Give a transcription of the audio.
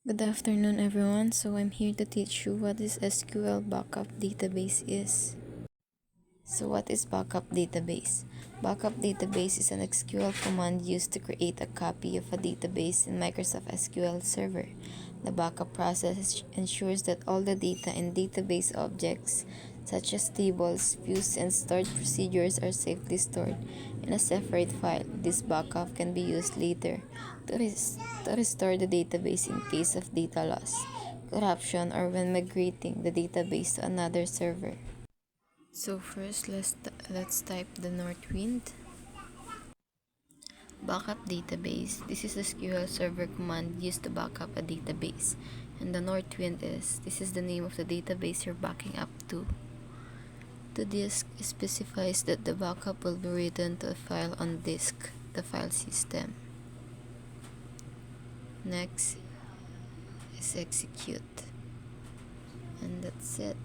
Good afternoon, everyone. So I'm here to teach you what this SQL backup database is. So what is backup database? Backup database is an SQL command used to create a copy of a database in Microsoft SQL Server. The backup process ensures that all the data in database objects, such as tables, views, and stored procedures, are safely stored in a separate file. This backup can be used later to restore the database in case of data loss, corruption, or when migrating the database to another server. So first, let's type the Northwind backup database. This is the SQL Server command used to back up a database. And the Northwind this is the name of the database you're backing up to. To disk specifies that the backup will be written to a file on disk, the file system. Next is execute. And that's it.